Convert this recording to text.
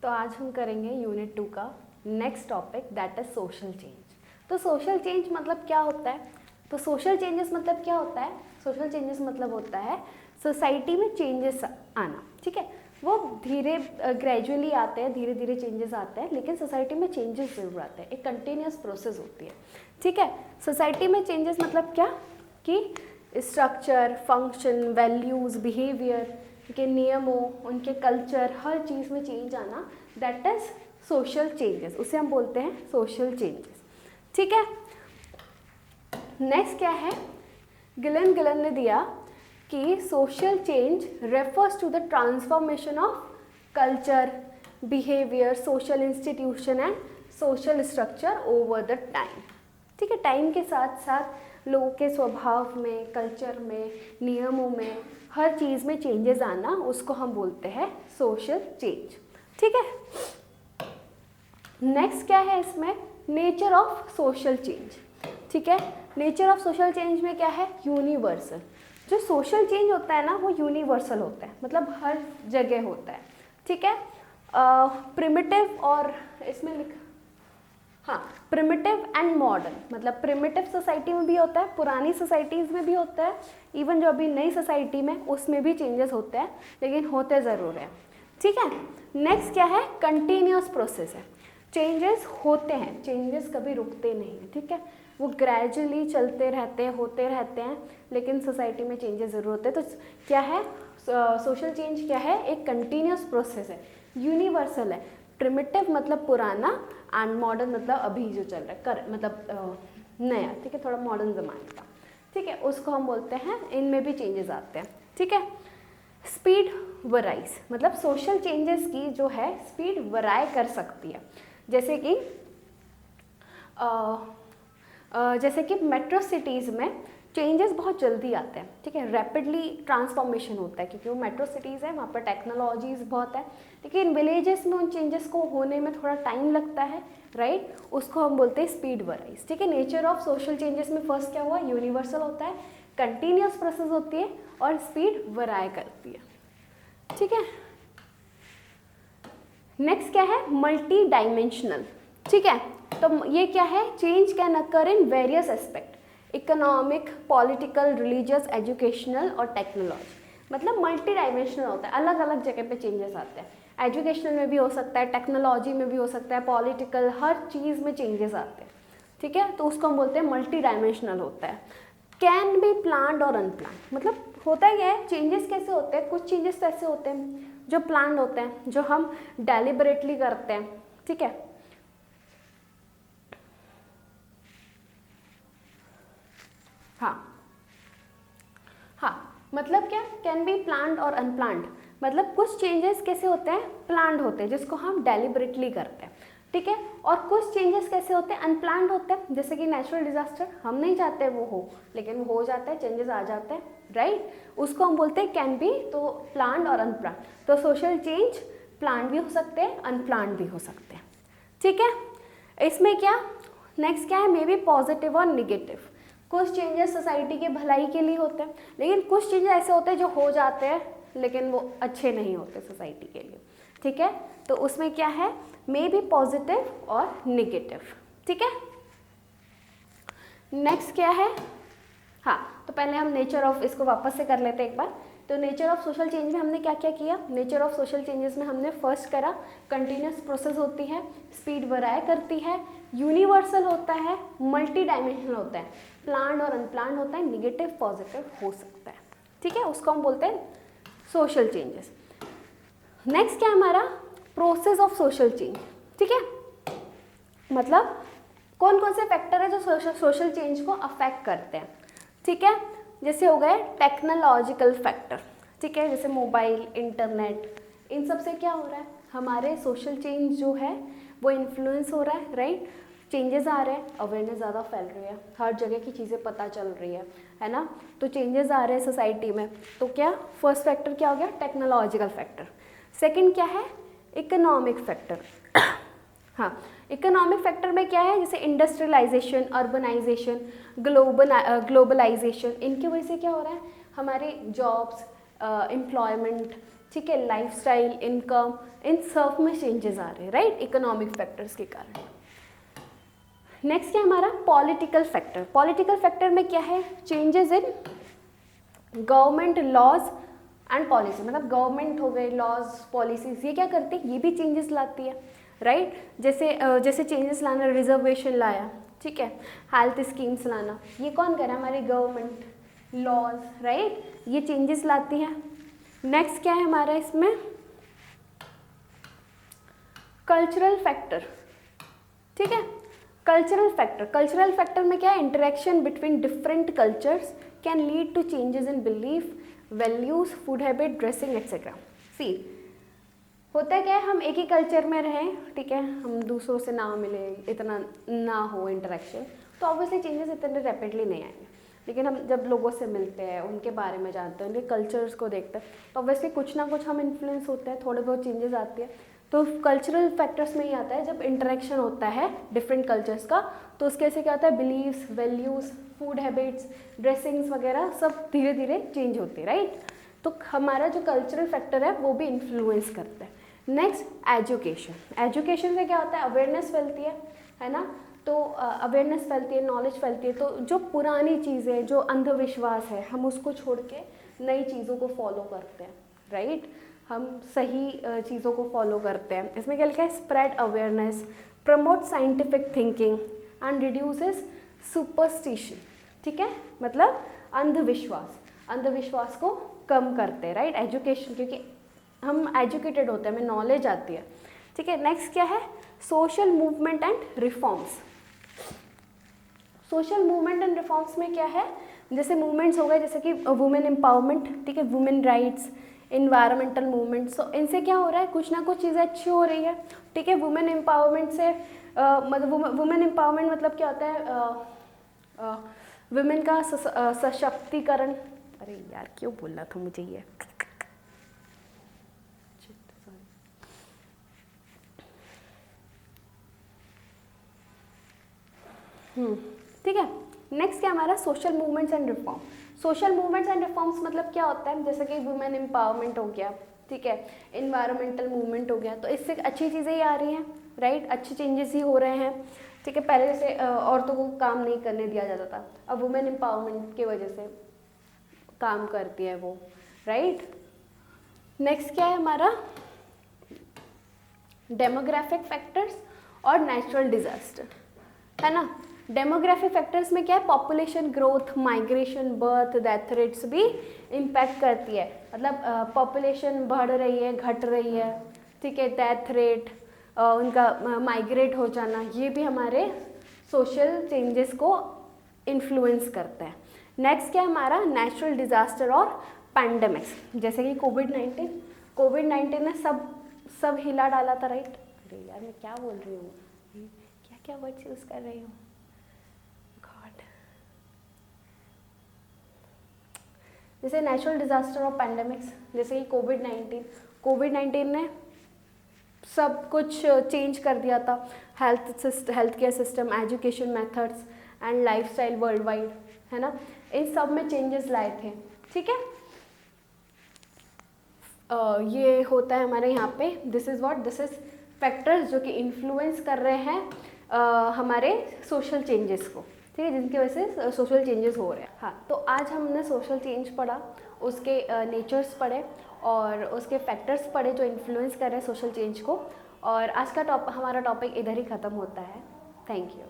तो आज हम करेंगे यूनिट 2 का next topic that is social change. तो सोशल चेंज मतलब क्या होता है? तो सोशल चेंजेस मतलब क्या होता है? सोशल चेंजेस मतलब होता है सोसाइटी में चेंजेस आना, ठीक है। वो धीरे ग्रेजुअली आते हैं, धीरे धीरे चेंजेस आते हैं, लेकिन सोसाइटी में चेंजेस जरूर आते हैं। एक कंटिन्यूस प्रोसेस होती है, ठीक है। सोसाइटी में चेंजेस मतलब क्या कि स्ट्रक्चर, फंक्शन, वैल्यूज़, बिहेवियर के नियमों, उनके कल्चर, हर चीज़ में चेंज आना, दैट इज सोशल चेंजेस। उसे हम बोलते हैं सोशल चेंजेस, ठीक है। नेक्स्ट क्या है? गिलन ने दिया कि social change refers to the transformation of culture, behaviour, social institution and social structure over the time, ठीक है। टाइम के साथ साथ लोगों के स्वभाव में, कल्चर में, नियमों में, हर चीज़ में चेंजेस आना, उसको हम बोलते हैं सोशल चेंज, ठीक है। नेक्स्ट क्या है इसमें? नेचर ऑफ सोशल चेंज, ठीक है। नेचर ऑफ सोशल चेंज में क्या है? यूनिवर्सल। जो सोशल चेंज होता है ना, वो यूनिवर्सल होता है, मतलब हर जगह होता है, ठीक है। प्रिमिटिव और इसमें लिखा, हाँ, प्रिमिटिव एंड मॉडर्न, मतलब प्रिमिटिव सोसाइटी में भी होता है, पुरानी सोसाइटीज़ में भी होता है, इवन जो अभी नई सोसाइटी में उसमें भी चेंजेस होते हैं, लेकिन होते ज़रूर हैं, ठीक है। नेक्स्ट क्या है? कंटिन्यूस प्रोसेस है। चेंजेस होते हैं, चेंजेस कभी रुकते नहीं हैं, ठीक है। वो ग्रेजुअली चलते रहते हैं, होते रहते हैं, लेकिन सोसाइटी में चेंजेस ज़रूर होते हैं। तो क्या है सोशल चेंज? क्या है? एक कंटिन्यूस प्रोसेस है, यूनिवर्सल है। प्रिमिटिव मतलब पुराना एंड मॉडर्न मतलब अभी जो चल रहा है, मतलब नया, ठीक है, थोड़ा मॉडर्न ज़माने का, ठीक है, उसको हम बोलते हैं। इनमें भी चेंजेस आते हैं, ठीक है। स्पीड वराइज, मतलब सोशल चेंजेस की जो है स्पीड वराई कर सकती है। जैसे कि मेट्रो सिटीज़ में चेंजेस बहुत जल्दी आते हैं, ठीक है, रैपिडली ट्रांसफॉर्मेशन होता है, क्योंकि वो मेट्रो सिटीज़ है, वहाँ पर टेक्नोलॉजीज़ बहुत है, लेकिन विलेजेस में उन चेंजेस को होने में थोड़ा टाइम लगता है, राइट। उसको हम बोलते हैं स्पीड वराइज, ठीक है। नेचर ऑफ सोशल चेंजेस में फर्स्ट क्या हुआ? यूनिवर्सल होता है, कंटिन्यूस प्रोसेस होती है और स्पीड वराई करती है, ठीक है। नेक्स्ट क्या है? मल्टी डायमेंशनल, ठीक है। तो ये क्या है? Change can occur in various aspect, economic, political, religious, educational और टेक्नोलॉजी, मतलब मल्टी डायमेंशनल होता है, अलग अलग जगह पे चेंजेस आते हैं। एजुकेशनल में भी हो सकता है, टेक्नोलॉजी में भी हो सकता है, पॉलिटिकल, हर चीज़ में चेंजेस आते हैं, ठीक है। तो उसको हम बोलते हैं मल्टी डायमेंशनल होता है। कैन बी प्लान्ड और अनप्लान्ड, मतलब होता ही है, चेंजेस कैसे होते हैं? कुछ चेंजेस तो ऐसे होते हैं जो प्लान्ड होते हैं, जो हम डेलिबरेटली करते हैं, ठीक है। हाँ, मतलब क्या? कैन बी प्लान्ड और अनप्लान्ड, मतलब कुछ चेंजेस कैसे होते हैं? प्लान्ड होते हैं, जिसको हम डेलिबरेटली करते हैं, ठीक है। और कुछ चेंजेस कैसे होते हैं? अनप्लान्ड होते हैं, जैसे कि नेचुरल डिजास्टर, हम नहीं चाहते वो हो, लेकिन वो हो जाता है, चेंजेस आ जाते हैं, राइट। उसको हम बोलते हैं कैन बी, तो प्लान्ड और अनप्लान्ड। तो सोशल चेंज प्लान्ड भी हो सकते हैं, अनप्लान्ड भी हो सकते हैं, ठीक है। इसमें क्या नेक्स्ट क्या है? मे बी पॉजिटिव और निगेटिव। कुछ चेंजेस सोसाइटी के भलाई के लिए होते हैं, लेकिन कुछ चेंजेस ऐसे होते हैं जो हो जाते हैं, लेकिन वो अच्छे नहीं होते सोसाइटी के लिए, ठीक है। तो उसमें क्या है? मे बी पॉजिटिव और निगेटिव, ठीक है। नेक्स्ट क्या है? हाँ, तो पहले हम नेचर ऑफ, इसको वापस से कर लेते हैं एक बार। तो नेचर ऑफ सोशल चेंज में हमने क्या क्या किया? नेचर ऑफ सोशल चेंजेस में हमने फर्स्ट करा कंटिन्यूस प्रोसेस होती है, स्पीड वराई करती है, यूनिवर्सल होता है, मल्टी डायमेंशनल होता है, प्लान्ड और अनप्लान्ड होता है, निगेटिव पॉजिटिव हो सकता है, ठीक है। उसको हम बोलते हैं सोशल चेंजेस। नेक्स्ट क्या है हमारा? प्रोसेस ऑफ सोशल चेंज, ठीक है। मतलब कौन कौन से फैक्टर है जो सोशल चेंज को अफेक्ट करते हैं, ठीक है। जैसे हो गए टेक्नोलॉजिकल फैक्टर, ठीक है, जैसे मोबाइल, इंटरनेट, इन सब से क्या हो रहा है? हमारे सोशल चेंज जो है वो इन्फ्लुएंस हो रहा है, राइट। चेंजेस आ रहे हैं, अवेयरनेस ज़्यादा फैल रही है, हर जगह की चीज़ें पता चल रही है ना। तो चेंजेस आ रहे हैं सोसाइटी में, तो क्या फर्स्ट फैक्टर क्या हो गया? Technological factor. सेकेंड क्या है? Economic factor. हाँ, इकोनॉमिक फैक्टर में क्या है? जैसे इंडस्ट्रियलाइजेशन, अर्बनाइजेशन, ग्लोबलाइजेशन, इनकी वजह से क्या हो रहा है? हमारे जॉब्स, एम्प्लॉयमेंट, ठीक है, लाइफस्टाइल, इनकम, इन सब में चेंजेस आ रहे हैं, राइट, इकोनॉमिक फैक्टर्स के कारण। नेक्स्ट क्या हमारा पॉलिटिकल फैक्टर। पॉलिटिकल फैक्टर में क्या है, changes in government laws and policy, मतलब गवर्नमेंट हो गए, लॉज, पॉलिसीज, ये क्या करती है, ये भी चेंजेस लाती है, राइट। जैसे चेंजेस लाना, रिजर्वेशन लाया, ठीक है, हेल्थ स्कीम्स लाना, ये कौन कर रहा है, हमारी गवर्नमेंट, लॉज, राइट, ये चेंजेस लाती है। नेक्स्ट क्या है हमारा इसमें, कल्चरल फैक्टर, ठीक है, कल्चरल फैक्टर। कल्चरल फैक्टर में क्या है, interaction between different cultures can lead to changes in belief, values, food habit, dressing etcetera. सी होता क्या है, हम एक ही कल्चर में रहें, ठीक है, हम दूसरों से ना मिले, इतना ना हो इंटरेक्शन, तो ऑब्वियसली चेंजेस इतने रैपिडली नहीं आएंगे। लेकिन हम जब लोगों से मिलते हैं, उनके बारे में जानते हैं, उनके कल्चर्स को देखते हैं, तो ऑब्वियसली कुछ ना कुछ हम इन्फ्लुएंस होते हैं, थोड़े बहुत चेंजेस आती है। तो कल्चरल फैक्टर्स में ही आता है, जब इंटरेक्शन होता है डिफरेंट कल्चर्स का, तो उसके से क्या होता है, beliefs, values, food habits, dressings वगैरह सब धीरे धीरे चेंज होती है, राइट। तो हमारा जो कल्चरल फैक्टर है वो भी इन्फ्लुएंस करता है। Next education. एजुकेशन से क्या होता है, अवेयरनेस फैलती है ना, तो अवेयरनेस फैलती है, नॉलेज फैलती है, तो जो पुरानी चीज़ें, जो अंधविश्वास है, हम उसको छोड़ के नई चीज़ों को फॉलो करते हैं, राइट, हम सही चीज़ों को फॉलो करते हैं। इसमें क्या लिखा है, spread awareness, promote scientific thinking and reduces superstition, ठीक है, मतलब अंधविश्वास को कम करते हैं, राइट, एजुकेशन, क्योंकि हम एजुकेटेड होते हैं, हमें नॉलेज आती है, ठीक है। नेक्स्ट क्या है, social movement and reforms. Social movement and reforms में क्या है, जैसे मूवमेंट्स हो गए, जैसे कि वुमेन एम्पावरमेंट, ठीक है, वुमेन राइट्स, इन्वायरमेंटल मूवमेंट्स, तो इनसे क्या हो रहा है, कुछ ना कुछ चीज़ें अच्छी हो रही है, ठीक है। वुमेन एम्पावरमेंट से मतलब वुमेन एम्पावरमेंट मतलब क्या होता है, वुमेन का सशक्तिकरण, अरे यार क्यों बोलना था मुझे ये, ठीक है। नेक्स्ट क्या हमारा, social movements and reform. Social movements and reforms मतलब क्या होता है, जैसे कि वुमेन एम्पावरमेंट हो गया, ठीक है, इन्वायरमेंटल मूवमेंट हो गया, तो इससे अच्छी चीज़ें ही आ रही हैं, राइट, अच्छे चेंजेस ही हो रहे हैं, ठीक है। पहले जैसे औरतों को काम नहीं करने दिया जाता था, अब वुमेन एम्पावरमेंट की वजह से काम करती है वो, राइट। नेक्स्ट क्या है हमारा, डेमोग्राफिक फैक्टर्स और नेचुरल डिजास्टर, है ना। डेमोग्राफिक फैक्टर्स में क्या है, population growth, migration, birth, death rates भी इम्पैक्ट करती है, मतलब पॉपुलेशन बढ़ रही है, घट रही है, ठीक है, डेथ रेट, उनका माइग्रेट हो जाना, ये भी हमारे सोशल चेंजेस को इन्फ्लुएंस करते हैं। नेक्स्ट क्या है हमारा, नेचुरल डिजास्टर और पैंडेमिक्स, जैसे कि कोविड-19 ने सब हिला डाला था, राइट। अरे यार मैं क्या बोल रही हूँ, क्या क्या वर्ड्स यूज़ कर रही हूँ, गॉड। जैसे नेचुरल डिजास्टर और पैंडेमिक्स, जैसे कि कोविड-19 ने सब कुछ चेंज कर दिया था, health care system, education methods and lifestyle world wide, है ना, इन सब में चेंजेस लाए थे, ठीक है। ये होता है हमारे यहाँ पे, दिस इज़ फैक्टर्स जो कि इन्फ्लुएंस कर रहे हैं हमारे सोशल चेंजेस को, ठीक है, जिनकी वजह से सोशल चेंजेस हो रहे हैं। हाँ, तो आज हमने सोशल चेंज पढ़ा, उसके नेचर्स पढ़े और उसके फैक्टर्स पढ़े जो इन्फ्लुएंस कर रहे हैं सोशल चेंज को, और आज का हमारा टॉपिक इधर ही ख़त्म होता है। Thank you.